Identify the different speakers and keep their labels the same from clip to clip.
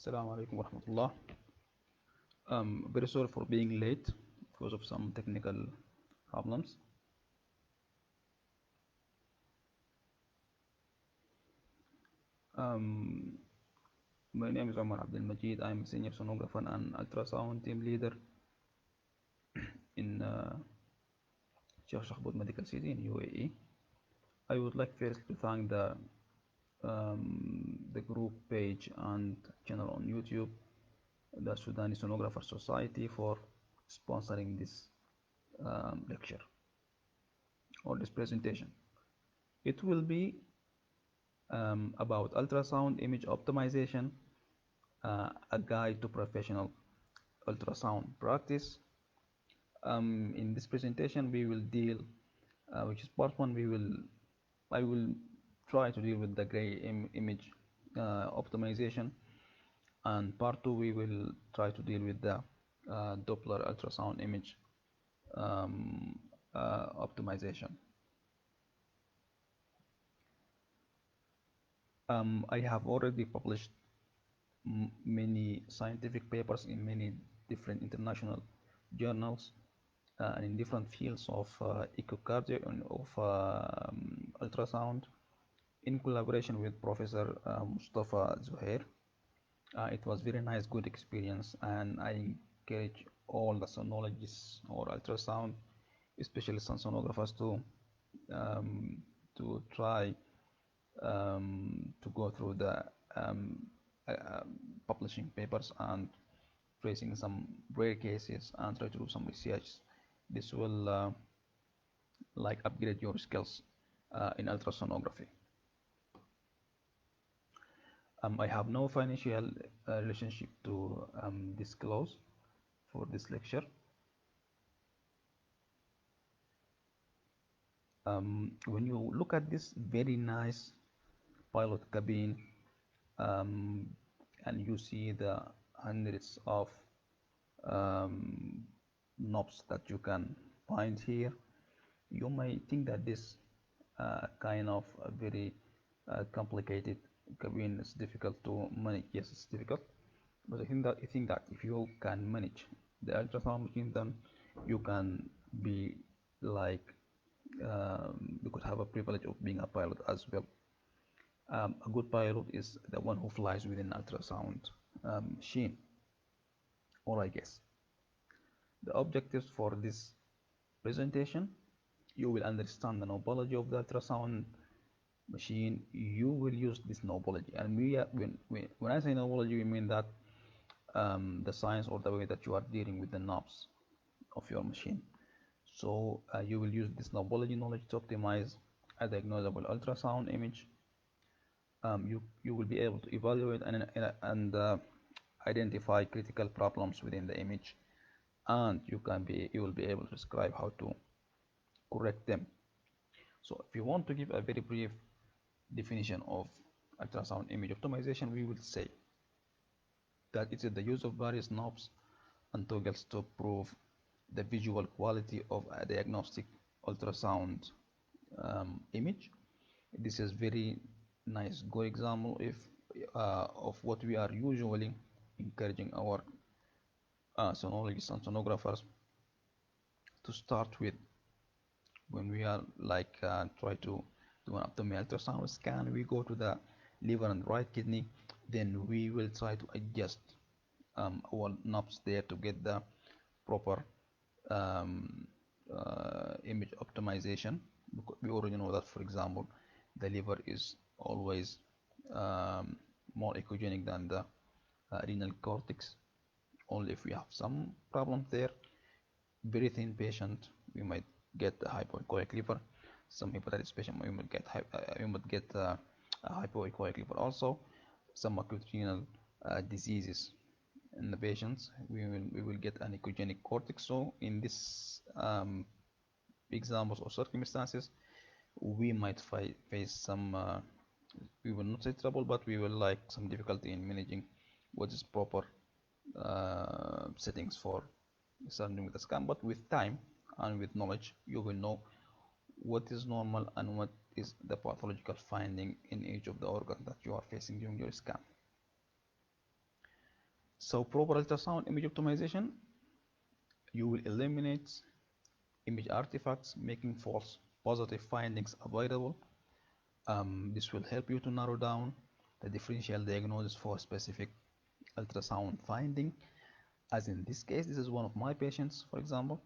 Speaker 1: Assalamu alaikum wa rahmatullah. Very sorry for being late because of some technical problems. Um, my name is Omer Abdelmageed. I'm a senior sonographer and ultrasound team leader in Sheikh Shakhbut Medical City in UAE. I would like first to thank the group page and channel on YouTube, the Sudani Sonographer Society, for sponsoring this lecture or this presentation. It will be about ultrasound image optimization, a guide to professional ultrasound practice. In this presentation, we will deal, which is part one, I will try to deal with the gray image optimization, and part two, we will try to deal with the Doppler ultrasound image um, optimization. I have already published many scientific papers in many different international journals and in different fields of echocardiography and of ultrasound in collaboration with Professor Mustafa Zuhair. It was very nice, good experience, and I encourage all the sonologists or ultrasound, especially some sonographers, um, to try to go through the um, publishing papers and tracing some rare cases and try to do some research. This will like upgrade your skills in ultrasonography. I have no financial relationship to disclose for this lecture. When you look at this very nice pilot cabin um, and you see the hundreds of um, knobs that you can find here, you may think that this kind of very complicated cabin is difficult to manage. Yes, it's difficult, but I think that if you can manage the ultrasound machine, then you can be like you could have a privilege of being a pilot as well. A good pilot is the one who flies with an ultrasound machine, or I guess. The objectives for this presentation: you will understand the knobology of the ultrasound machine. You will use this knobology, and when I say knobology, we mean that the science or the way that you are dealing with the knobs of your machine. So you will use this knobology knowledge to optimize a diagnosable ultrasound image. You will be able to evaluate and identify critical problems within the image, and you will be able to describe how to correct them. So if you want to give a very brief definition of ultrasound image optimization, we will say that it is the use of various knobs and toggles to improve the visual quality of a diagnostic ultrasound image. This is very nice good example of what we are usually encouraging our sonologists and sonographers to start with when we are like try to do an abdominal ultrasound scan. We go to the liver and right kidney, then we will try to adjust our knobs there to get the proper um, image optimization. We already know that, for example, the liver is always um, more echogenic than the renal cortex. Only if we have some problems there, very thin patient, we might get a hypoechoic liver. Some hepatitis patient we might get a hypoechoic liver also. Some acute renal diseases in the patients, we will get an echogenic cortex. So in this examples or circumstances, we might face some we will not say trouble, but we will like some difficulty in managing what is proper settings for starting with the scan. But with time and with knowledge, you will know what is normal and what is the pathological finding in each of the organs that you are facing during your scan. So proper ultrasound image optimization, you will eliminate image artifacts, making false positive findings avoidable. This will help you to narrow down the differential diagnosis for specific ultrasound finding. As in this case, this is one of my patients, for example.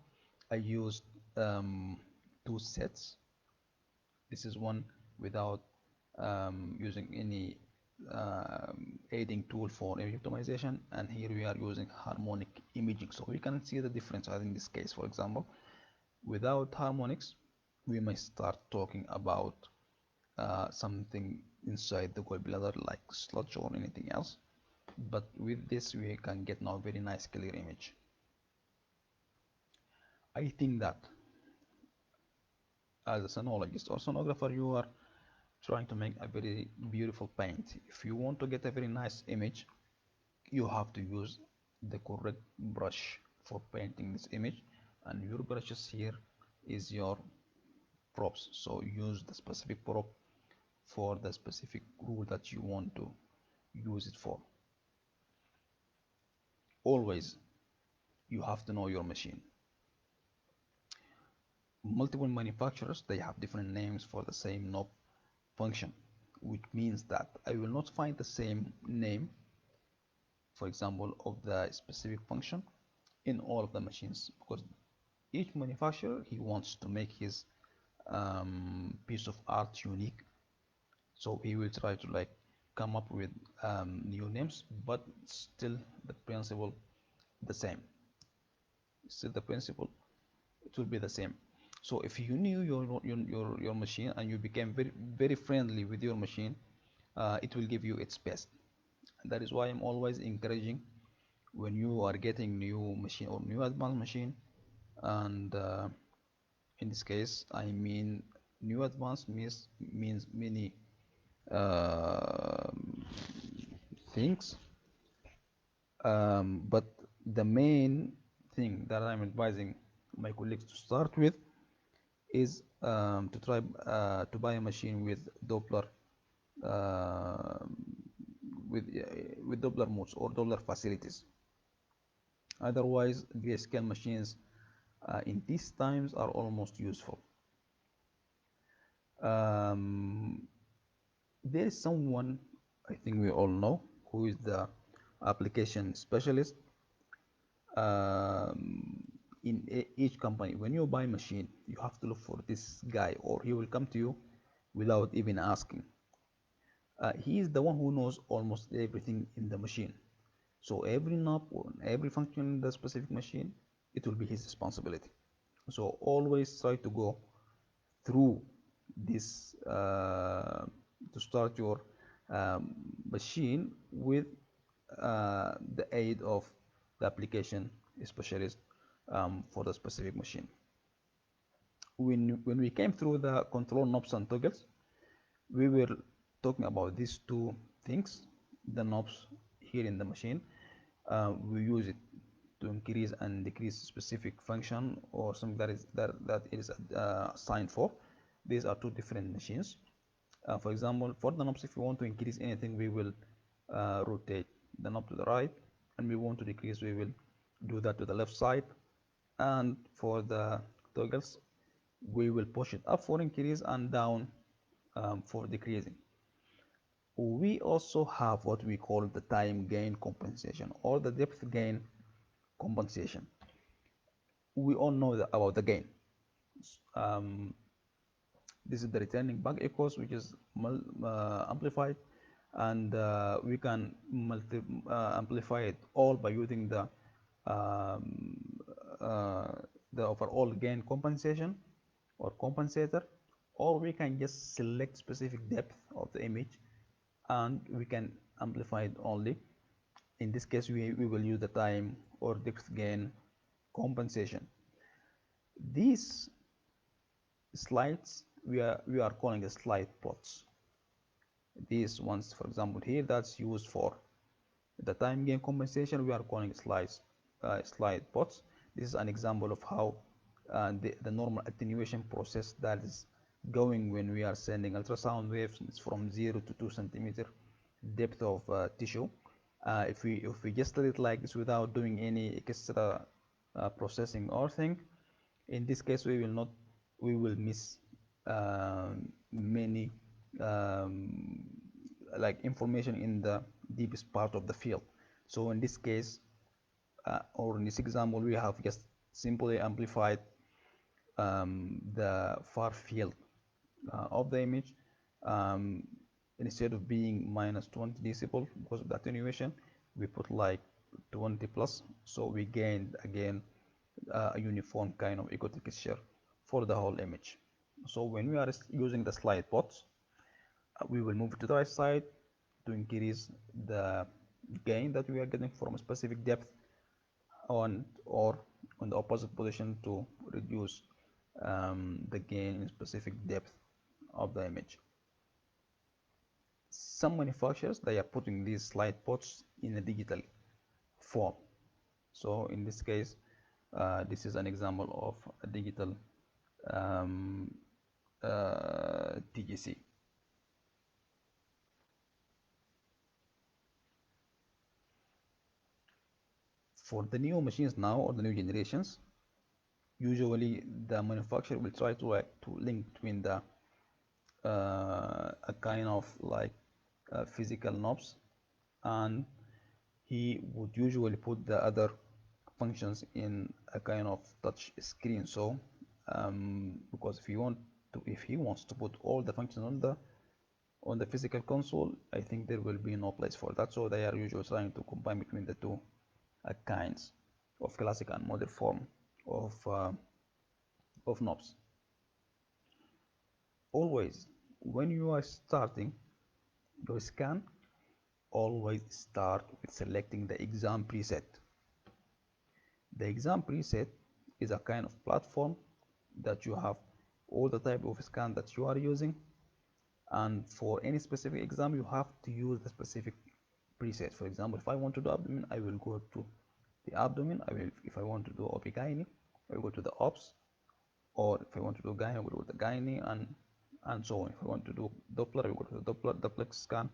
Speaker 1: I used two sets. This is one without using any aiding tool for image optimization, and here we are using harmonic imaging. So we can see the difference. As in this case, for example, without harmonics, we may start talking about something inside the gallbladder like sludge or anything else. But with this, we can get now very nice clear image. I think that as a sonologist or sonographer, you are trying to make a very beautiful paint. If you want to get a very nice image, you have to use the correct brush for painting this image, and your brushes here is your props. So use the specific prop for the specific rule that you want to use it for. Always you have to know your machine. Multiple manufacturers, they have different names for the same knob function, which means that I will not find the same name, for example, of the specific function in all of the machines, because each manufacturer, he wants to make his piece of art unique. So he will try to like come up with new names, but still the principle the same. Still the principle, it will be the same. So if you knew your machine and you became very friendly with your machine, it will give you its best. And that is why I'm always encouraging when you are getting new machine or new advanced machine, and in this case I mean new advanced means many uh, things, but the main thing that I'm advising my colleagues to start with is to try to buy a machine with Doppler uh, with Doppler modes or Doppler facilities. Otherwise, grayscale machines in these times are almost useful. Um, there is someone I think we all know who is the application specialist in each company. When you buy a machine, you have to look for this guy, or he will come to you without even asking. He is the one who knows almost everything in the machine. So every knob or every function in the specific machine, it will be his responsibility. So always try to go through this to start your machine with the aid of the application specialist for the specific machine. When we came through the control knobs and toggles, we were talking about these two things. The knobs here in the machine, we use it to increase and decrease specific function or something that is assigned for. These are two different machines. For example, for the knobs, if we want to increase anything, we will rotate the knob to the right, and we want to decrease, we will do that to the left side. And for the toggles, we will push it up for increase and down for decreasing. We also have what we call the time gain compensation or the depth gain compensation. We all know about the gain. Um, this is the returning back echoes, which is amplified, and we can amplify it all by using um, uh, the overall gain compensation or compensator, or we can just select specific depth of the image and we can amplify it only. In this case, we will use the time or depth gain compensation. These slides we are calling the slide plots. These ones, for example, here that's used for the time gain compensation. We are calling slide plots. This is an example of how the normal attenuation process that is going when we are sending ultrasound waves. It's from 0 to 2 centimeter depth of tissue. If we just let it like this without doing any extra processing or thing, in this case we will miss many um, like information in the deepest part of the field. So in this case, or in this example, we have just simply amplified the far field of the image. um, Instead of being minus 20 decibel because of the attenuation, we put like 20 plus, so we gained again a uniform kind of echo texture for the whole image. So when we are using the slide pots, we will move to the right side to increase the gain that we are getting from a specific depth, on or on the opposite position to reduce the gain in specific depth of the image. Some manufacturers, they are putting these slide pots in a digital form. So in this case, this is an example of a digital um, TGC. For the new machines now, or the new generations, usually the manufacturer will try to link between the a kind of like physical knobs, and he would usually put the other functions in a kind of touch screen. So because if he wants to put all the functions on the physical console, I think there will be no place for that. So they are usually trying to combine between the two kinds of classic and modern form of knobs. Always, when you are starting your scan, always start with selecting the exam preset. The exam preset is a kind of platform that you have all the type of scan that you are using, and for any specific exam you have to use the specific preset. For example, if I want to do abdomen, I will go to the abdomen. If I want to do gyne, I will go to the ops, or if I want to do gyne, I will go to the gyne, and so on. If I want to do Doppler, I will go to the Doppler duplex scan,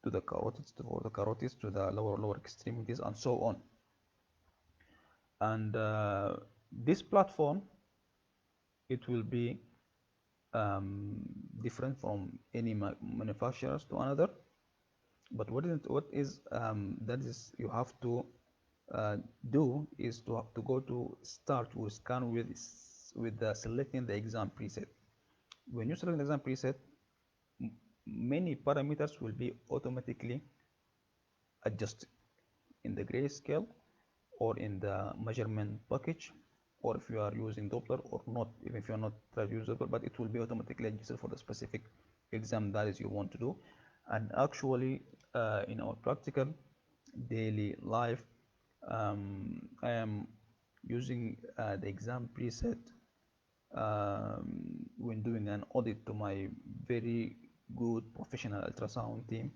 Speaker 1: to the carotids, to the lower extremities, and so on. And this platform, it will be different from any manufacturers to another. But what is that is you have to do is to go to start to scan with selecting the exam preset. When you select the exam preset, many parameters will be automatically adjusted in the grayscale, or in the measurement package, or if you are using Doppler or not, even if you are not trying to use Doppler, but it will be automatically adjusted for the specific exam that is you want to do. And actually, in our practical daily life, I am using the exam preset when doing an audit to my very good professional ultrasound team,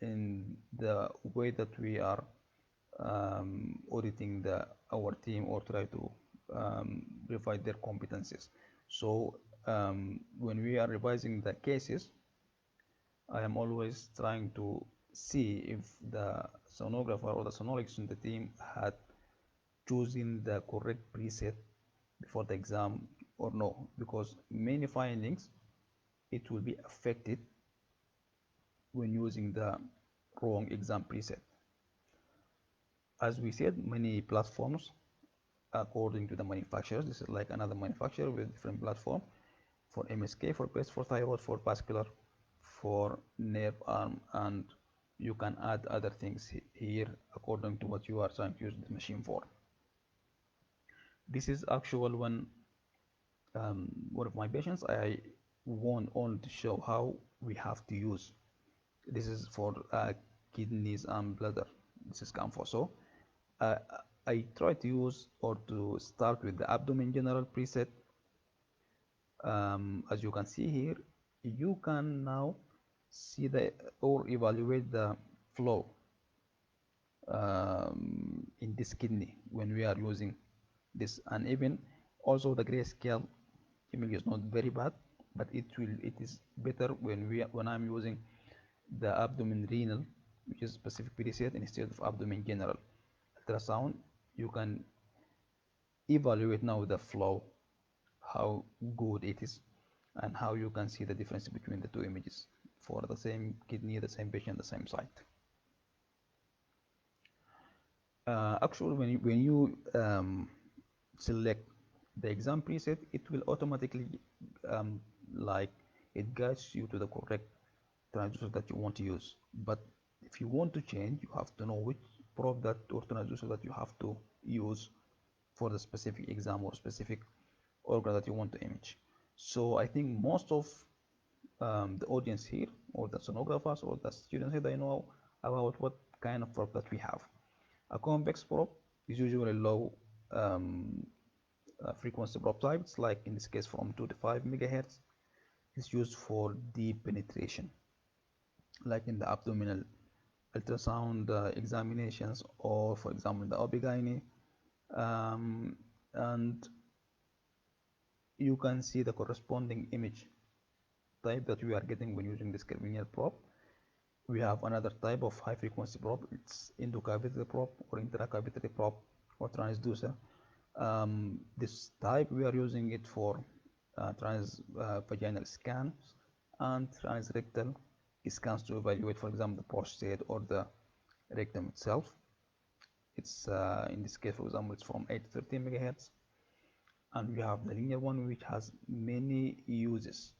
Speaker 1: in the way that we are auditing our team, or try to revise their competencies. So when we are revising the cases, I am always trying to see if the sonographer or the sonologist in the team had chosen the correct preset before the exam or no, because many findings, it will be affected when using the wrong exam preset. As we said, many platforms, according to the manufacturers, this is like another manufacturer with different platform, for MSK, for breast, for thyroid, for vascular, for nerve arm, and you can add other things here according to what you are trying to use the machine for. This is actual one of my patients. I want only to show how we have to use. This is for kidneys and bladder. This is CAMFO. So uh, I try to use, or to start with, the abdomen general preset. As you can see here, you can now see or evaluate the flow in this kidney when we are using this. And even also the grayscale image is not very bad, but it is better when I'm using the abdomen renal which is specific preset instead of abdomen general. Ultrasound, you can evaluate now the flow, how good it is, and how you can see the difference between the two images for the same kidney, the same patient, the same site. Actually, when you select the exam preset, it will automatically um, like it guides you to the correct transducer that you want to use. But if you want to change, you have to know which probe that or transducer that you have to use for the specific exam or specific organ that you want to image. So I think most of the audience here, or the sonographers, or the students here, they know about what kind of probe that we have. A convex probe is usually low um, frequency probe type. It's like in this case from 2 to 5 megahertz. It's used for deep penetration, like in the abdominal ultrasound examinations, or for example, the OB-GYN. And you can see the corresponding image type that we are getting when using this cranial probe. We have another type of high frequency probe. It's endocavitary probe or intracavitary probe or transducer. This type we are using it for transvaginal scans and transrectal scans to evaluate, for example, the prostate or the rectum itself. It's in this case, for example, it's from 8 to 13 megahertz, and we have the linear one, which has many uses.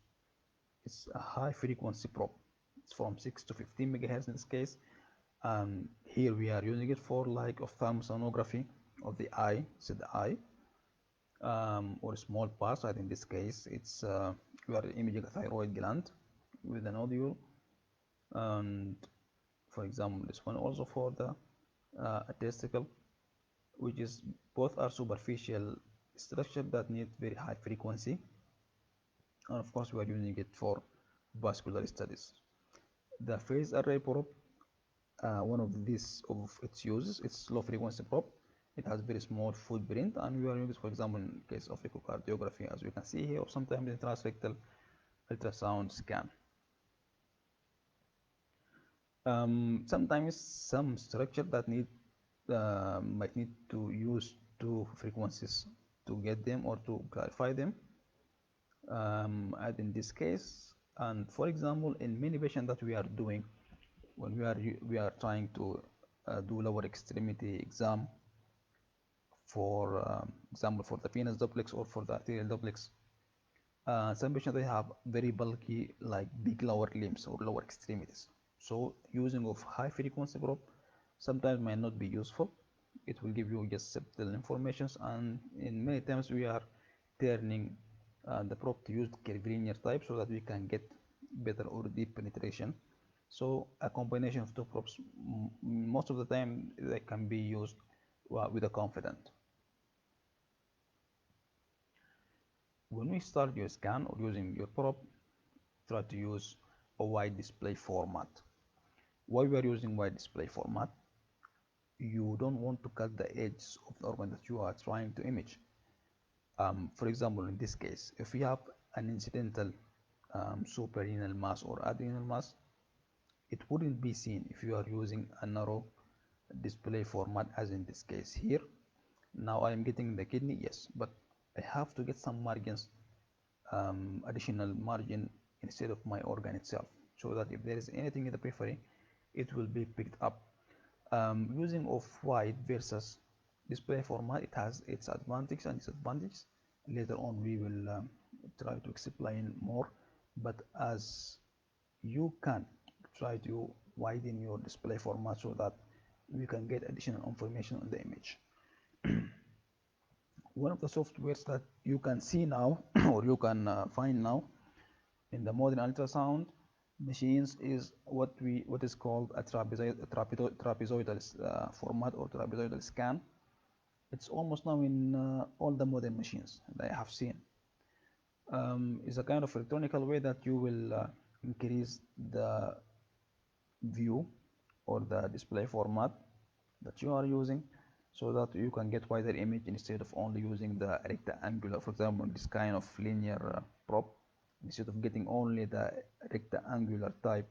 Speaker 1: It's a high frequency probe. It's from 6 to 15 megahertz in this case. Here we are using it for like ophthalmosonography of the eye, so the eye, or small parts. Right, in this case, it's we are imaging a thyroid gland with a nodule, and for example, this one also for the testicle, which is both are superficial structure that need very high frequency, and of course we are using it for vascular studies. The phase array probe, one of these of its uses, it's low frequency probe. It has very small footprint, and we are using it, for example, in case of echocardiography, as we can see here, or sometimes in transrectal ultrasound scan. Sometimes some structure that might need to use two frequencies to get them or to clarify them. And in this case, and for example, in many patients that we are doing, when we are trying to do lower extremity exam, for example, for the venous duplex or for the arterial duplex, some patients they have very bulky, like big lower limbs or lower extremities. So using of high frequency probe sometimes might not be useful. It will give you just subtle informations, and in many times we are turning the probe to use curvilinear type so that we can get better or deep penetration. So a combination of two probes, most of the time they can be used with a confident. When we start your scan or using your probe, try to use a wide display format. Why we are using wide display format? You don't want to cut the edges of the organ that you are trying to image. For example, in this case, if we have an incidental suprarenal mass or adrenal mass, it wouldn't be seen if you are using a narrow display format, as in this case here. Now I am getting the kidney, yes, but I have to get some margins, additional margin instead of my organ itself, so that if there is anything in the periphery, it will be picked up. Using of wide versus display format, it has its advantages and disadvantages. Later on we will try to explain more, but as you can try to widen your display format so that we can get additional information on the image. One of the softwares that you can see now or you can find now in the modern ultrasound machines is what is called a trapezoidal format or trapezoidal scan. It's almost now in all the modern machines that I have seen. It's a kind of electronical way that you will increase the view or the display format that you are using, so that you can get wider image instead of only using the rectangular, for example, this kind of linear probe. Instead of getting only the rectangular type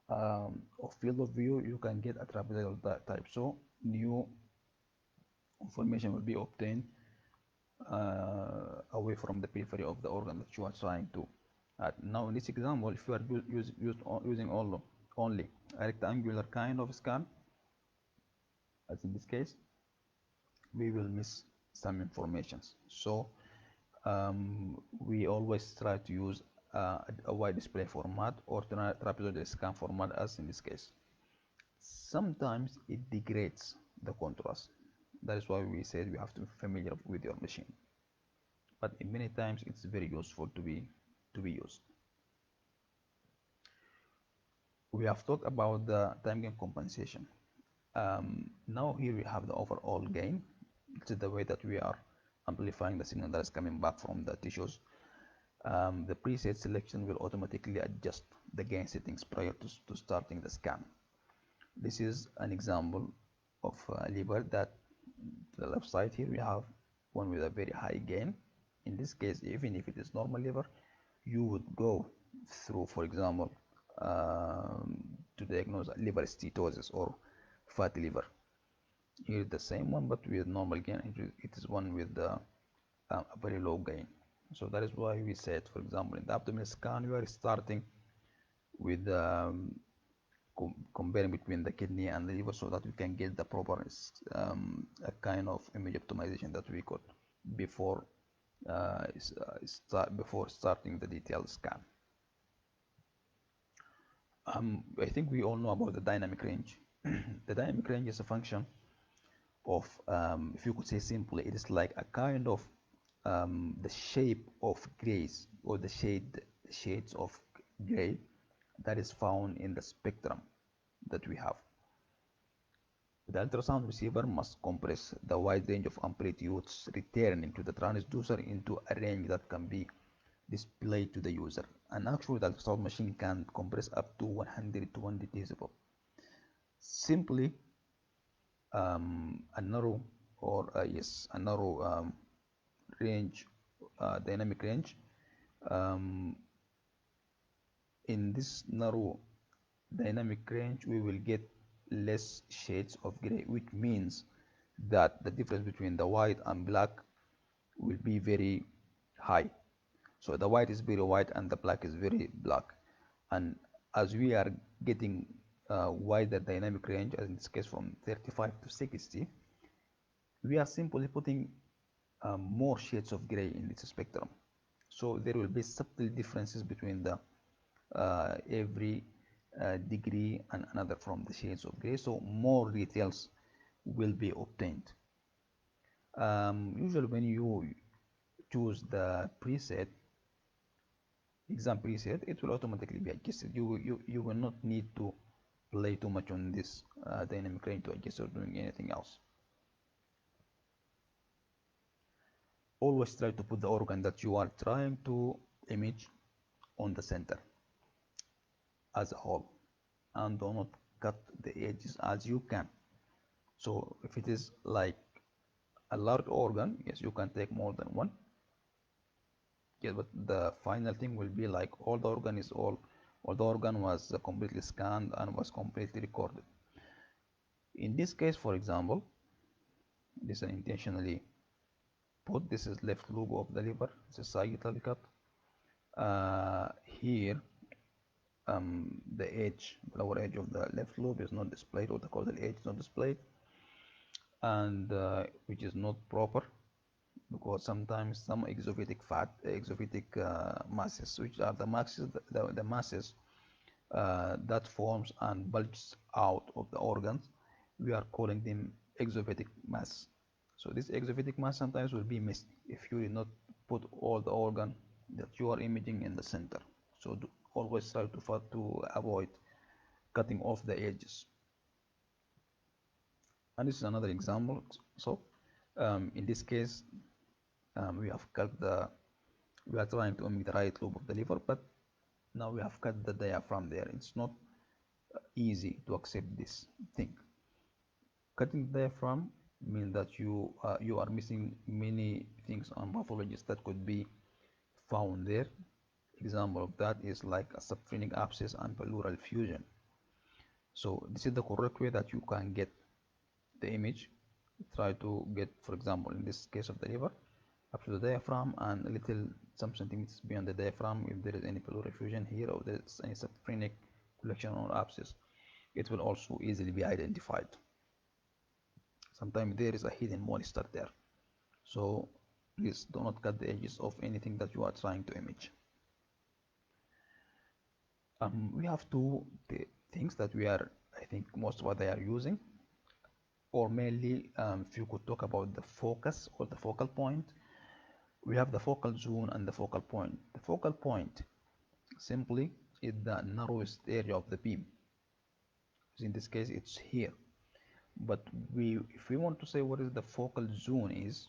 Speaker 1: of field of view, you can get a trapezoidal type. So new information will be obtained away from the periphery of the organ that you are trying to add. Now, in this example, if you are using only a rectangular kind of scan, as in this case, we will miss some informations. So we always try to use a wide display format or trapezoidal scan format, as in this case. Sometimes it degrades the contrast. That is why we said we have to be familiar with your machine. But in many times it's very useful to be used. We have talked about the time gain compensation. Now here we have the overall gain. It's the way that we are amplifying the signal that is coming back from the tissues. The preset selection will automatically adjust the gain settings prior to starting the scan. This is an example of a lever that to the left side here we have one with a very high gain. In this case, even if it is normal lever, you would go through, for example, to diagnose liver steatosis or fatty liver. Here is the same one, but with normal gain. It is one with a very low gain. So that is why we said, for example, in the abdominal scan, you are starting with comparing between the kidney and the liver so that we can get the proper a kind of image optimization that we got before before starting the detailed scan. I think we all know about the dynamic range. The dynamic range is a function of, if you could say simply, it is like a kind of the shape of grays or the shades of gray that is found in the spectrum that we have. The ultrasound receiver must compress the wide range of amplitudes returning to the transducer into a range that can be displayed to the user. An actual ultrasound machine can compress up to 120 decibel. Simply a narrow or yes, a narrow range, dynamic range. Um, in this narrow dynamic range, we will get less shades of gray, which means that the difference between the white and black will be very high. So the white is very white and the black is very black. And as we are getting wider dynamic range, as in this case from 35 to 60, we are simply putting more shades of gray in this spectrum. So there will be subtle differences between the every degree and another from the shades of gray. So more details will be obtained. Usually when you choose the preset, exam preset, it will automatically be adjusted. You will not need to play too much on this dynamic range to adjust or doing anything else. Always try to put the organ that you are trying to image on the center as a whole, and do not cut the edges as you can. So if it is like a large organ, yes, you can take more than one. Yes, but the final thing will be like all the organ was completely scanned and was completely recorded. In this case, for example, this is intentionally put. This is left lobe of the liver. It's a sagittal cut. Here, the edge, lower edge of the left lobe is not displayed, or the caudal edge is not displayed, and which is not proper, because sometimes some exophytic masses, which are the masses that forms and bulges out of the organs, we are calling them exophytic mass. So this exophytic mass sometimes will be missed if you did not put all the organ that you are imaging in the center. So always try to avoid cutting off the edges. And this is another example. So in this case, we have cut we are trying to image the right lobe of the liver, but now we have cut the diaphragm there. It's not easy to accept this thing. Cutting the diaphragm means that you are missing many things on pathologies that could be found there. Example of that is like a subphrenic abscess and pleural effusion. So this is the correct way that you can get the image. Try to get, for example, in this case of the liver, up to the diaphragm and a little some centimeters beyond the diaphragm. If there is any pleural effusion here or there is any subphrenic collection or abscess, it will also easily be identified. Sometimes there is a hidden monster there. So please do not cut the edges of anything that you are trying to image. We have two things that we are, I think, most of what they are using, or mainly, if you could talk about the focus or the focal point, we have the focal zone and the focal point. The focal point simply is the narrowest area of the beam. In this case, it's here. But if we want to say what is the focal zone is,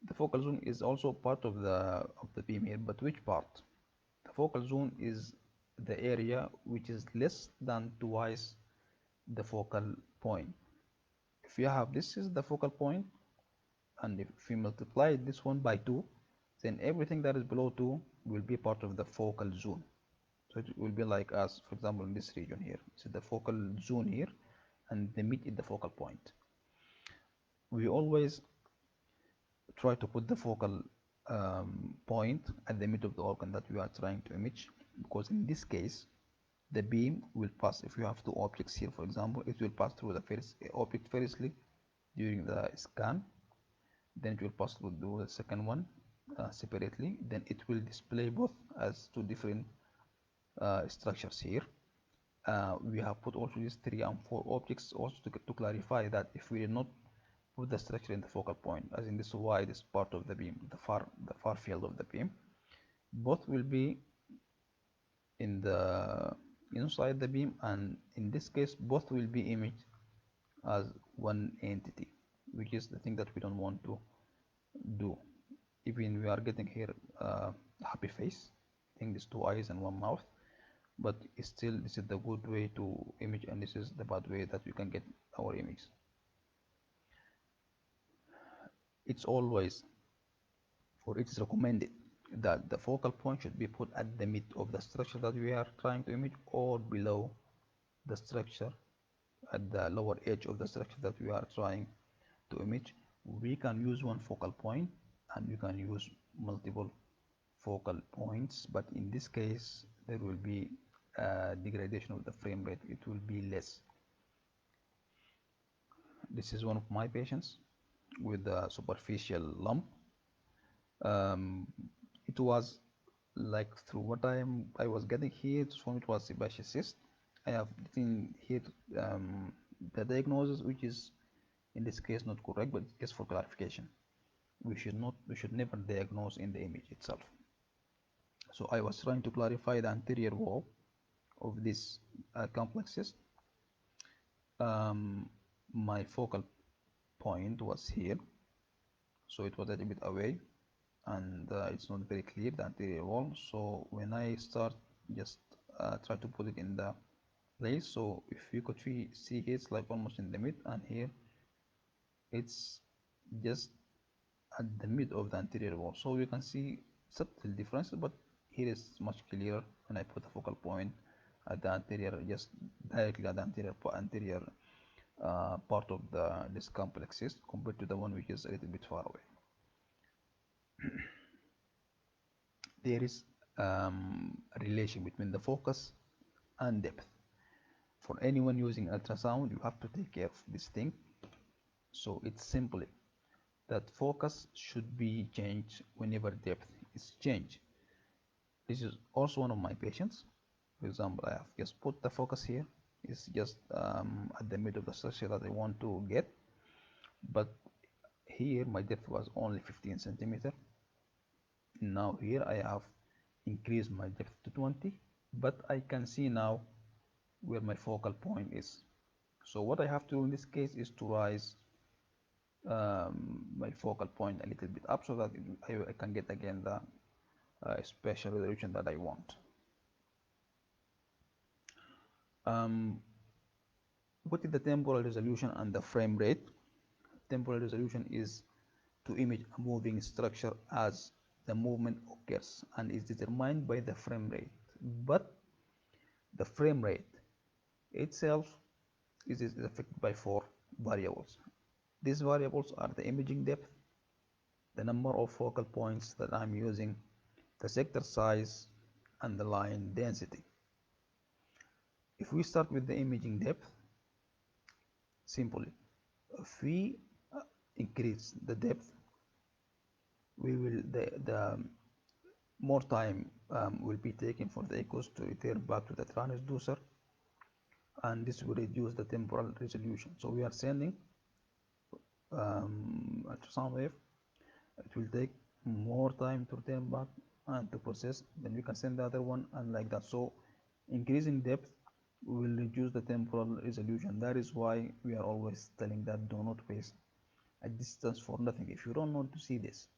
Speaker 1: the focal zone is also part of the beam here, but which part? The focal zone is the area which is less than twice the focal point. If you have this is the focal point, and if we multiply this one by 2, then everything that is below 2 will be part of the focal zone. So it will be like us, for example, in this region here. So the focal zone here, and the mid is the focal point. We always try to put the focal point at the mid of the organ that we are trying to image, because in this case the beam will pass. If you have two objects here, for example, it will pass through the first object firstly during the scan, then it will pass through the second one separately, then it will display both as two different structures here. We have put also these 3 and 4 objects also to clarify that if we did not put the structure in the focal point, as in this widest part of the beam, the far field of the beam, both will be in the inside the beam, and in this case both will be imaged as one entity, which is the thing that we don't want to do. Even we are getting here happy face, I think these 2 eyes and 1 mouth, but still this is the good way to image, and this is the bad way that we can get our image. It's always, or it is recommended, that the focal point should be put at the mid of the structure that we are trying to image, or below the structure, at the lower edge of the structure that we are trying to image. We can use one focal point and we can use multiple focal points, but in this case there will be a degradation of the frame rate. It will be less. This is one of my patients with a superficial lump. um, it was like, through what I was getting here, from it was sebaceous cyst. I have written here the diagnosis, which is in this case not correct, but just for clarification, we should never diagnose in the image itself. So I was trying to clarify the anterior wall of this complex cyst. My focal point was here, so it was a little bit away, and it's not very clear, the anterior wall. So when I start just try to put it in the place, so if you could see here, it's like almost in the mid, and here it's just at the mid of the anterior wall. So you can see subtle differences, but here is much clearer when I put the focal point at the anterior, just directly at the anterior part of this complex cyst, compared to the one which is a little bit far away. There is a relation between the focus and depth. For anyone using ultrasound, you have to take care of this thing. So it's simply that focus should be changed whenever depth is changed. This is also one of my patients. For example, I have just put the focus here. It's just at the middle of the structure that I want to get, but here my depth was only 15 centimeter. Now here I have increased my depth to 20, but I can see now where my focal point is. So what I have to do in this case is to rise my focal point a little bit up, so that I can get again the spatial resolution that I want. Um, what is the temporal resolution and the frame rate? Temporal resolution is to image a moving structure as the movement occurs, and is determined by the frame rate. But the frame rate itself is affected by four variables. These variables are the imaging depth, the number of focal points that I'm using, the sector size, and the line density. If we start with the imaging depth, simply, if we increase the depth, we will the more time will be taken for the echoes to return back to the transducer, and this will reduce the temporal resolution. So we are sending ultrasound wave. It will take more time to return back and to process. Then we can send the other one, and like that. So increasing depth will reduce the temporal resolution. That is why we are always telling that do not waste a distance for nothing. If you don't want to see this,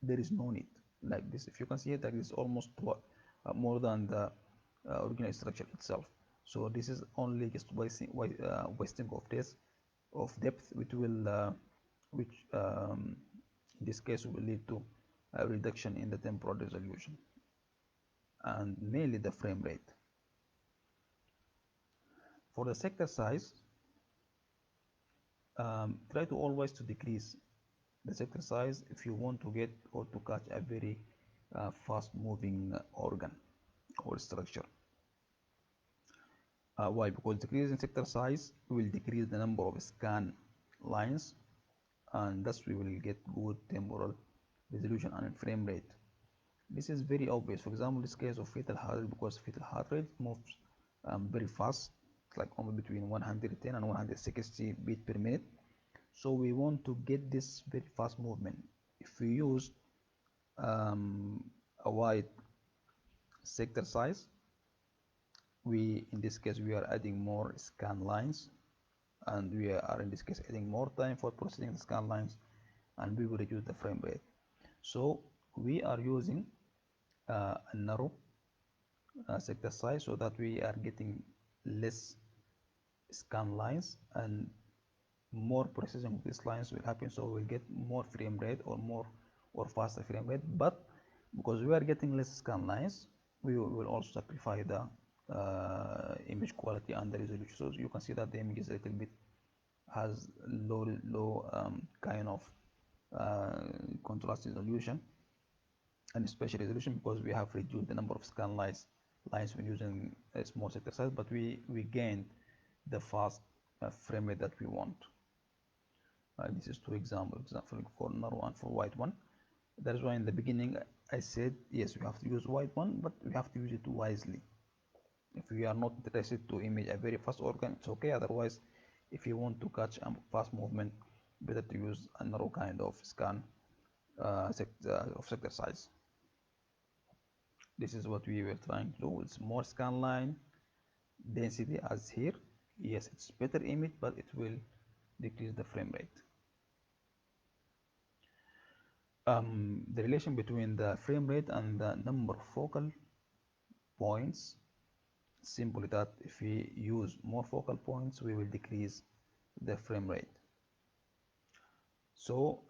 Speaker 1: there is no need. Like this, if you can see it, that is almost more than the original structure itself. So this is only just wasting of this of depth, which in this case will lead to a reduction in the temporal resolution and mainly the frame rate. For the sector size, try to always to decrease the sector size if you want to get or to catch a very fast moving organ or structure. Why? Because decreasing sector size will decrease the number of scan lines, and thus we will get good temporal resolution and frame rate. This is very obvious. For example, this case of fetal heart rate, because fetal heart rate moves very fast, like only between 110 and 160 beat per minute. So we want to get this very fast movement. If we use a wide sector size, we in this case we are adding more scan lines, and we are in this case adding more time for processing the scan lines, and we will reduce the frame rate. So we are using a narrow sector size so that we are getting less scan lines, and more processing of these lines will happen, so we'll get more frame rate or more or faster frame rate. But because we are getting less scan lines, we will also sacrifice the image quality and the resolution. So you can see that the image is a little bit has low kind of contrast resolution and spatial resolution, because we have reduced the number of scan lines when using a small sector size, but we gained the fast frame rate that we want. This is two examples for narrow and for wide one. That is why in the beginning I said yes, we have to use wide one, but we have to use it wisely. If we are not interested to image a very fast organ, it's okay. Otherwise, if you want to catch a fast movement, better to use a narrow kind of scan of sector size. This is what we were trying to do. It's more scan line density as here. Yes, it's better image, but it will decrease the frame rate. The relation between the frame rate and the number of focal points, simply that if we use more focal points, we will decrease the frame rate. So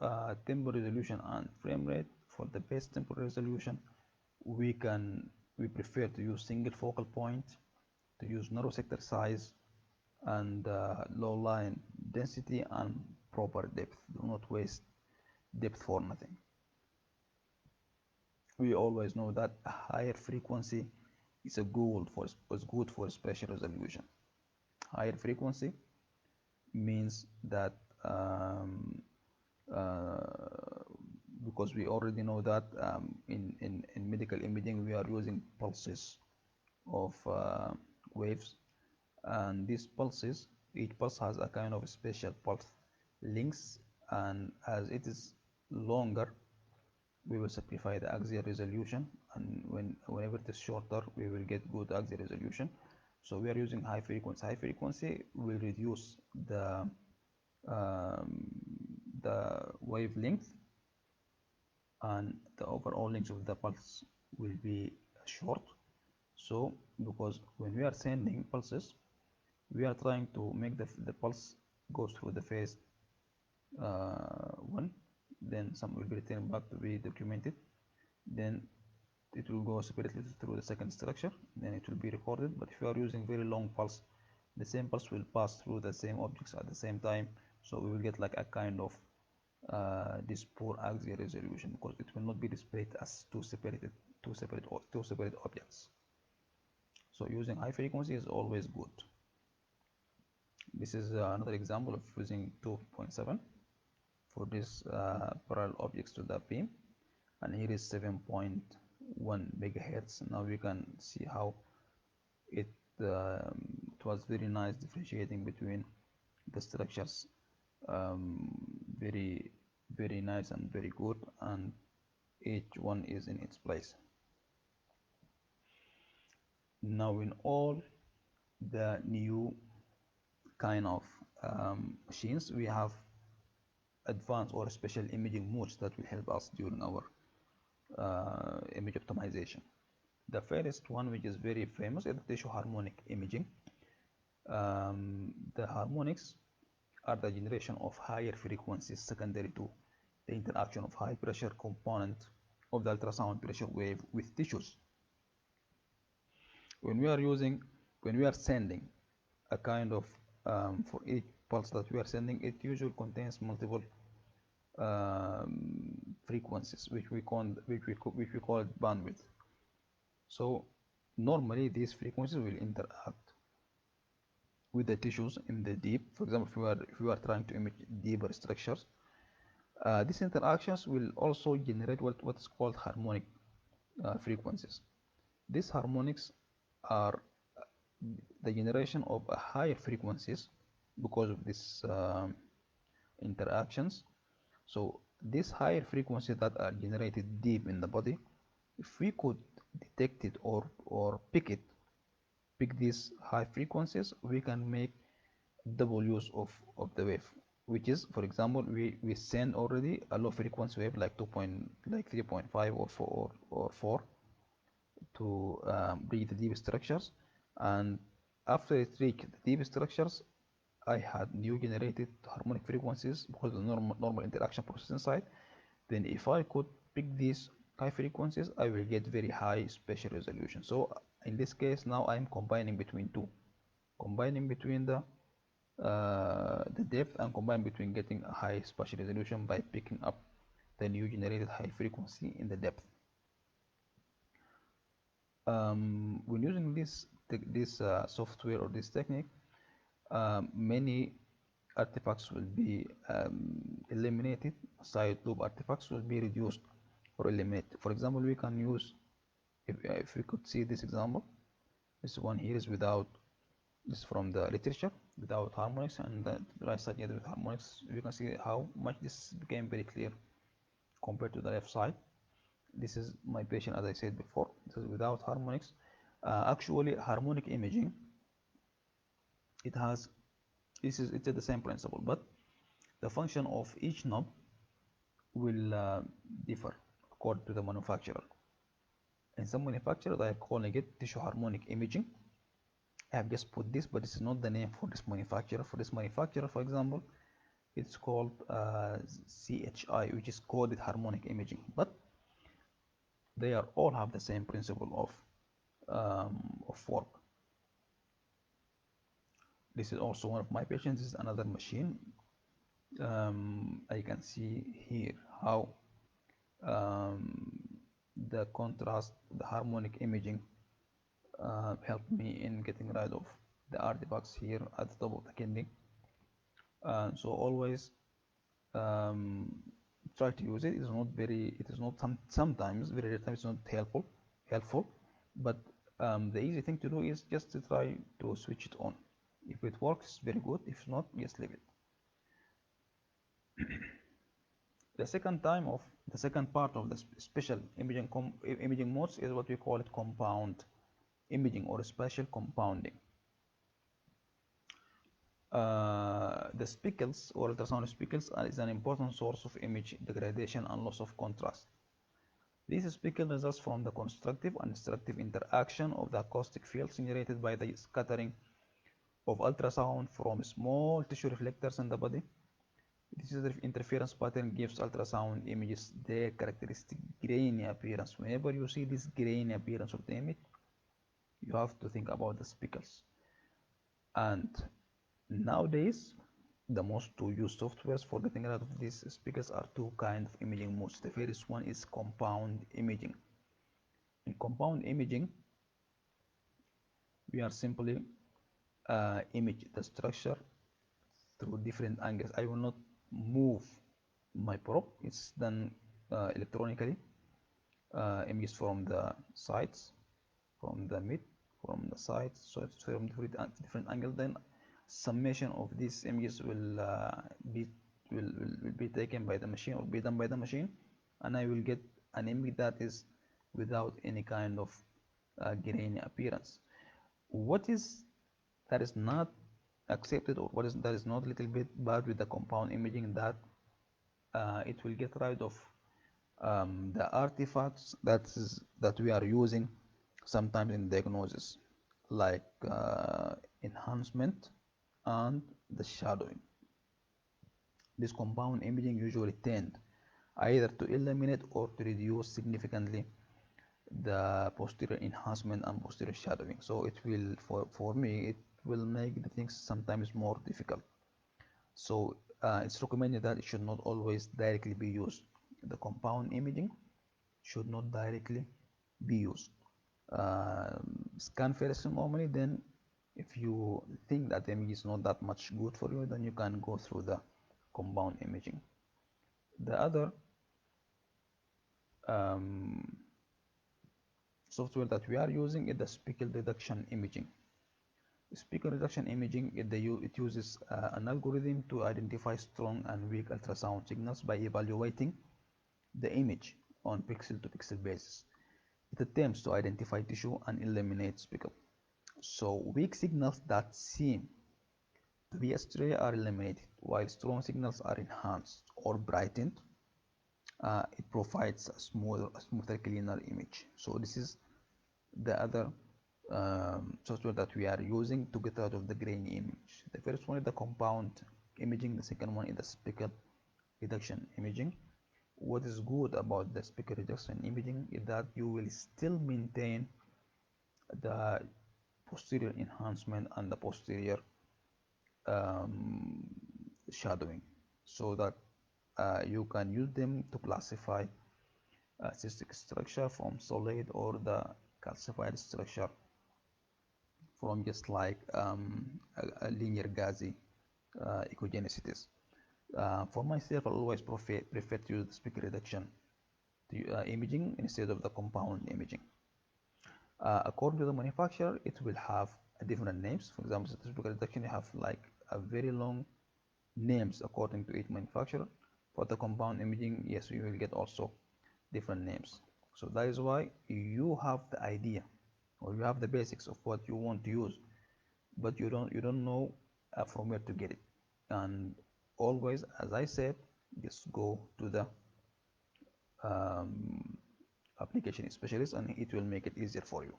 Speaker 1: temporal resolution and frame rate. For the best temporal resolution, we prefer to use single focal point, to use narrow sector size, and low line density and proper depth. Do not waste depth for nothing. We always know that a higher frequency is good for spatial resolution. Higher frequency means that uh, because we already know that in medical imaging we are using pulses of waves, and these pulses, each pulse has a kind of special pulse length, and as it is longer, we will simplify the axial resolution, and whenever it is shorter, we will get good axial resolution. So we are using high frequency. High frequency will reduce um, the wavelength, and the overall length of the pulse will be short. So because when we are sending pulses, we are trying to make the pulse goes through the phase one, then some will be returned back to be documented, then it will go separately through the second structure, then it will be recorded. But if you are using very long pulse, the same pulse will pass through the same objects at the same time, so we will get like a kind of this poor axial resolution, because it will not be displayed as two separate objects. So using high frequency is always good. This is another example of using 2.7 for this parallel objects to the beam, and here is 7.1 megahertz. Now we can see how it it was very nice differentiating between the structures, very very nice and very good, and each one is in its place. Now in all the new kind of machines, we have advanced or special imaging modes that will help us during our image optimization. The first one, which is very famous, is the tissue harmonic imaging. The harmonics are the generation of higher frequencies secondary to the interaction of high pressure component of the ultrasound pressure wave with tissues. When we are sending a kind of for each pulse that we are sending, it usually contains multiple frequencies, which we call bandwidth. So normally these frequencies will interact with the tissues in the deep. For example, if you are trying to image deeper structures, these interactions will also generate what is called harmonic frequencies. These harmonics are the generation of higher frequencies because of these interactions. So these higher frequencies that are generated deep in the body, if we could detect it or pick these high frequencies, we can make double use of the wave, which is, for example, we send already a low frequency wave like 3.5 or 4 to reach the deep structures, and after it reached the deep structures, I had new generated harmonic frequencies because of the normal interaction process inside. Then if I could pick these high frequencies, I will get very high spatial resolution. So in this case, now I'm combining between two, combining between the depth and combine between getting a high spatial resolution by picking up the new generated high frequency in the depth. When using this software or this technique, many artifacts will be eliminated. Side loop artifacts will be reduced or eliminated. For example, we can use, if we could see this example, this one here is without, this is from the literature, without harmonics, and the right side here with harmonics. You can see how much this became very clear compared to the left side. This is my patient, as I said before. This is without harmonics. Actually, harmonic imaging, it's the same principle, but the function of each knob will differ according to the manufacturer. In some manufacturers, they are calling it tissue harmonic imaging. I have just put this, but this is not the name for this manufacturer. For this manufacturer, for example, it's called CHI, which is coded harmonic imaging. But they are all have the same principle of work. This is also one of my patients. This is another machine. I can see here how the contrast, the harmonic imaging helped me in getting rid of the artifacts here at the top of the kidney. So always try to use it. It is not sometimes, very rare times, it's not helpful, but the easy thing to do is just to try to switch it on. If it works, very good. If not, just leave it. The second part of the special imaging modes is what we call it compound imaging or spatial compounding. The speckles or ultrasound speckles is an important source of image degradation and loss of contrast. This speckle results from the constructive and destructive interaction of the acoustic fields generated by the scattering of ultrasound from small tissue reflectors in the body. This is the interference pattern gives ultrasound images their characteristic grainy appearance. Whenever you see this grainy appearance of the image, you have to think about the speckles. And nowadays, the most to use softwares for getting rid of these speckles are two kinds of imaging modes. The first one is compound imaging. In compound imaging, we are simply image the structure through different angles. I will not move my probe. It's done electronically. Images from the sides, from the mid, from the sides, so it's from different angles. Then summation of these images will be taken by the machine or be done by the machine, and I will get an image that is without any kind of grainy appearance. What is that is not accepted, or what is that is not a little bit bad with the compound imaging, that it will get rid of the artifacts that we are using sometimes in diagnosis, like enhancement and the shadowing. This compound imaging usually tend either to eliminate or to reduce significantly the posterior enhancement and posterior shadowing. So it will, for me, it will make the things sometimes more difficult. So it's recommended that it should not always directly be used. The compound imaging should not directly be used. Scan first normally, then if you think that the image is not that much good for you, then you can go through the compound imaging. The other um, software that we are using is the speckle reduction imaging. Speckle reduction imaging, it uses an algorithm to identify strong and weak ultrasound signals by evaluating the image on pixel-to-pixel basis. It attempts to identify tissue and eliminate speckle. So weak signals that seem to be astray are eliminated, while strong signals are enhanced or brightened. It provides a smoother, cleaner image. So this is the other software that we are using to get out of the grainy image. The first one is the compound imaging. The second one is the speckle reduction imaging. What is good about the speckle reduction imaging is that you will still maintain the posterior enhancement and the posterior um, shadowing, so that you can use them to classify cystic structure from solid or the calcified structure from just like a linear gazy echogenicities. For myself, I always prefer to use the speckle reduction imaging instead of the compound imaging. According to the manufacturer, it will have different names. For example, statistical reduction, you have like a very long names according to each manufacturer. For the compound imaging, yes, you will get also different names. So that is why you have the idea, or you have the basics of what you want to use, but you don't know from where to get it. And always, as I said, just go to the um, application specialist, and it will make it easier for you.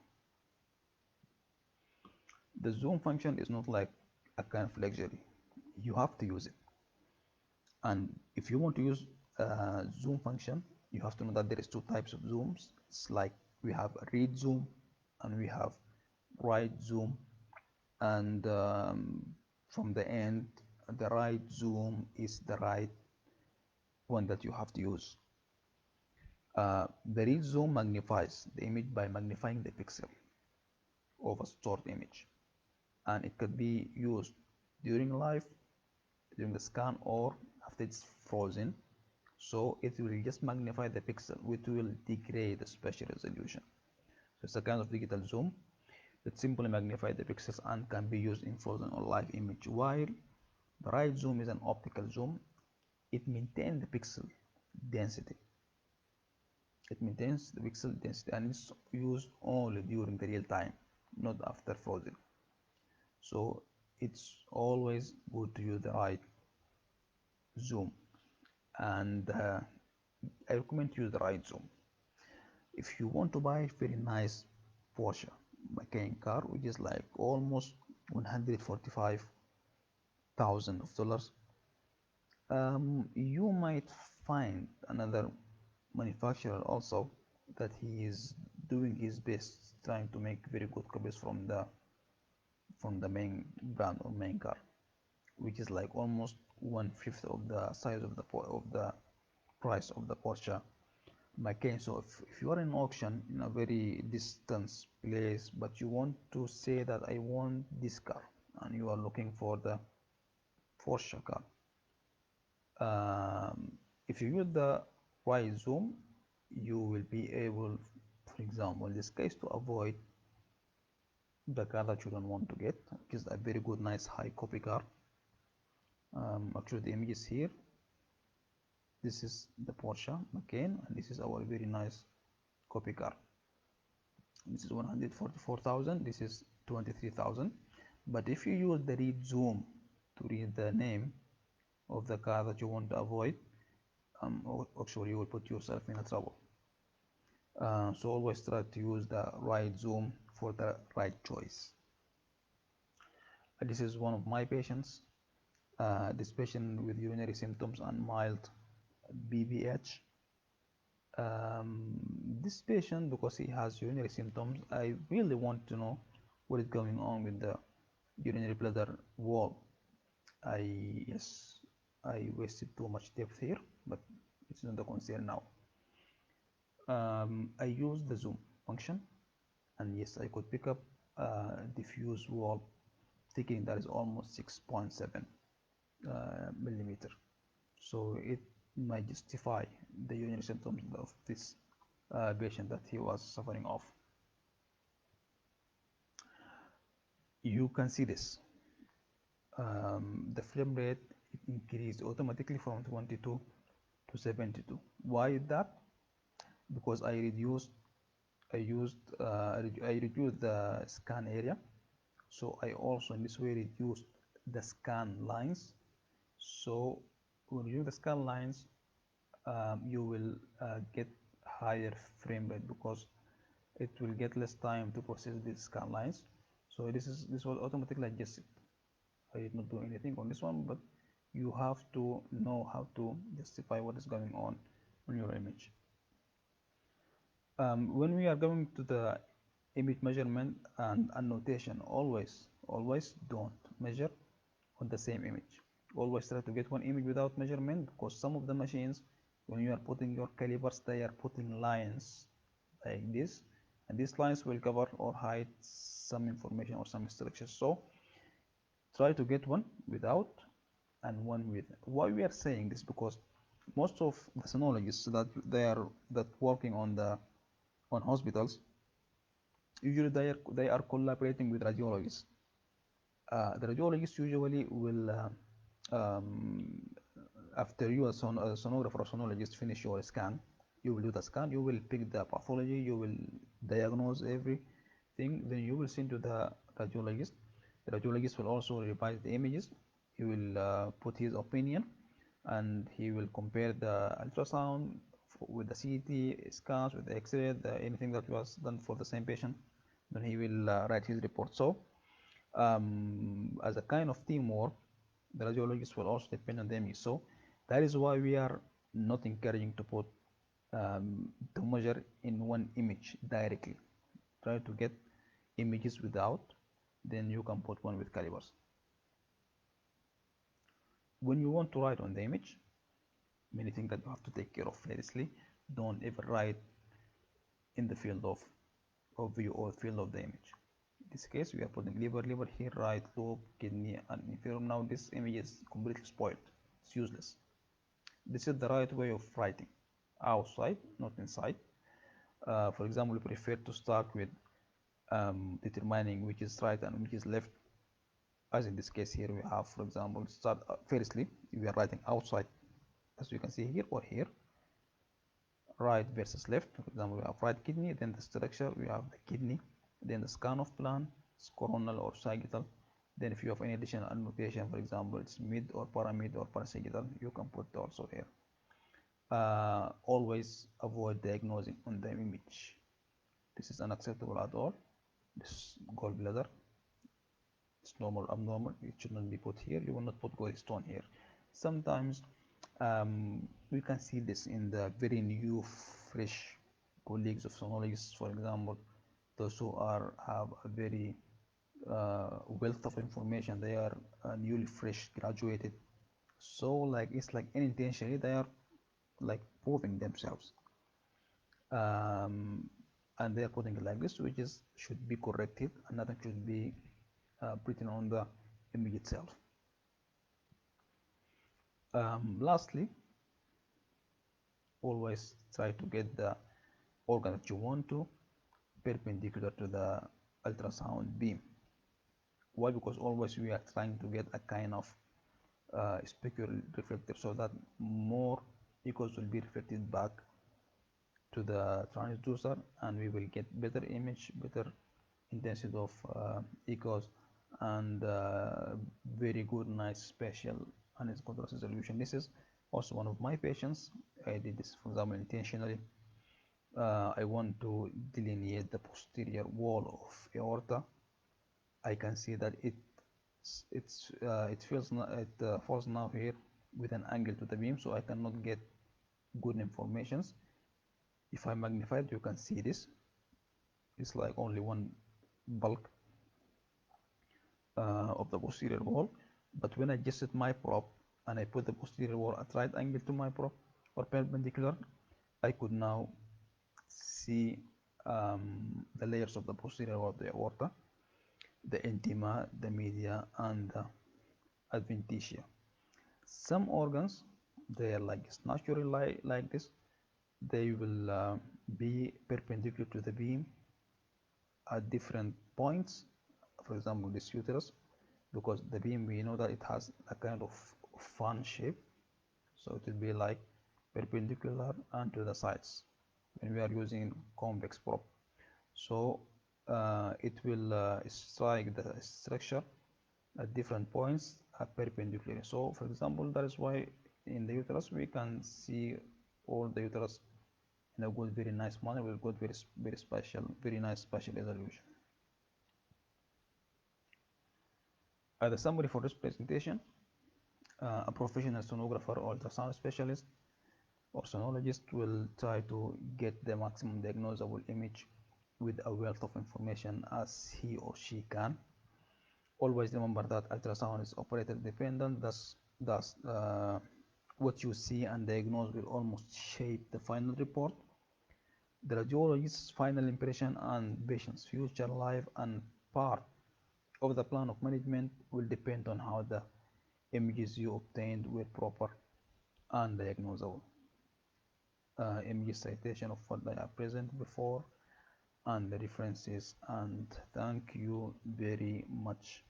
Speaker 1: The zoom function is not like a kind of luxury. You have to use it. And if you want to use zoom function, you have to know that there is two types of zooms. It's like we have a read zoom and we have right zoom. And from the end, the right zoom is the right one that you have to use. The read zoom magnifies the image by magnifying the pixel of a stored image, and it could be used during live, during the scan, or after it's frozen. So it will just magnify the pixel, which will degrade the spatial resolution. So it's a kind of digital zoom that simply magnifies the pixels and can be used in frozen or live image. While the right zoom is an optical zoom, it maintains the pixel density. It maintains the pixel density and it's used only during the real time, not after frozen. So it's always good to use the right zoom, and I recommend to use the right zoom. If you want to buy a very nice Porsche Macan car, which is like almost 145,000 of dollars, You might find another manufacturer also that he is doing his best trying to make very good copies from the main brand or main car, which is like almost 1/5 of the size of the price of the Porsche Macan. So if you are in auction in a very distant place, but you want to say that I want this car, and you are looking for the Porsche car, if you use the right zoom, you will be able, for example, in this case, to avoid the car that you don't want to get, which is a very good, nice, high copy car. Actually, the image is here. This is the Porsche Macan, and this is our very nice copy car. This is 144,000. This is 23,000. But if you use the read zoom to read the name of the car that you want to avoid, actually you will put yourself in a trouble. So always try to use the right zoom for the right choice. This is one of my patients. This patient with urinary symptoms and mild BBH. This patient, because he has urinary symptoms, I really want to know what is going on with the urinary bladder wall. Yes, I wasted too much depth here, but it's not the concern now. I used the zoom function, and yes, I could pick up diffuse wall thinking that is almost 6.7 millimeter. So it might justify the urinary symptoms of this patient that he was suffering of. You can see this. The frame rate increased automatically from 22 to 72. Why is that? Because I reduced the scan area. So I also in this way reduced the scan lines. So when you use the scan lines, you will get higher frame rate because it will get less time to process these scan lines. So this was automatically adjusted. I did not do anything on this one, but you have to know how to justify what is going on your image. When we are going to the image measurement and annotation, always don't measure on the same image. Always try to get one image without measurement, because some of the machines, when you are putting your calipers, they are putting lines like this, and these lines will cover or hide some information or some structures. So try to get one without and one with. Why we are saying this? Because most of the sonologists that working on hospitals, usually they are collaborating with radiologists. The radiologist usually will, after you, as a sonographer or sonologist, finish your scan, you will do the scan, you will pick the pathology, you will diagnose everything, then you will send to the radiologist. The radiologist will also revise the images. He will put his opinion, and he will compare the ultrasound with the CT scans, with the X-ray, anything that was done for the same patient. Then he will write his report. So as a kind of teamwork, the radiologist will also depend on them. So that is why we are not encouraging to put to measure in one image directly. Try to get images without, then you can put one with calibers. When you want to write on the image, many things that you have to take care of. Firstly, don't ever write in the field of view or field of the image. In this case, we are putting liver here, right lobe, kidney, and inferior. Now this image is completely spoiled. It's useless. This is the right way of writing. Outside, not inside. For example, we prefer to start with determining which is right and which is left. As in this case here, we have, for example, start firstly, we are writing outside, as you can see here or here, right versus left. For example, we have right kidney, then the structure, we have the kidney, then the scan of plan, it's coronal or sagittal. Then if you have any additional annotation, for example, it's mid or paramid or parasagittal, you can put also here. Always avoid diagnosing on the image. This is unacceptable at all. This gallbladder, it's normal, abnormal. It should not be put here. You will not put gallstone here. Sometimes We can see this in the very new, fresh colleagues of sonologists, for example, those who are have a very wealth of information. They are newly fresh graduated, so like it's like unintentionally they are like proving themselves, um, and they are putting it like this, which is should be corrected, and nothing should be written on the image itself. Lastly, always try to get the organ that you want to perpendicular to the ultrasound beam. Why? Because always we are trying to get a kind of specular reflector so that more echoes will be reflected back to the transducer, and we will get better image, better intensity of echoes, and very good, nice spatial and its contrast resolution. This is also one of my patients. I did this, for example, intentionally. I want to delineate the posterior wall of aorta. I can see that it feels it falls now here with an angle to the beam, so I cannot get good informations. If I magnify it, you can see this. It's like only one bulk of the posterior wall. But when I adjusted my prop and I put the posterior wall at right angle to my prop or perpendicular, I could now see the layers of the posterior wall of the aorta, the intima, the media, and the adventitia. Some organs, they are like naturally like this. They will be perpendicular to the beam at different points. For example, this uterus, because the beam, we know that it has a kind of fan shape, so it will be like perpendicular and to the sides when we are using convex prop. So it will strike the structure at different points perpendicularly. So for example, that is why in the uterus we can see all the uterus in a good, very nice manner with good, very special, very nice spatial resolution. The summary for this presentation: a professional sonographer or ultrasound specialist or sonologist will try to get the maximum diagnosable image with a wealth of information as he or she can. Always remember that ultrasound is operator dependent, thus what you see and diagnose will almost shape the final report. The radiologist's final impression and patient's future life and part of the plan of management will depend on how the images you obtained were proper and diagnosable. Image citation of what I have presented before and the references, and thank you very much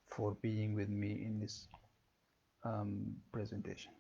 Speaker 1: for being with me in this presentation.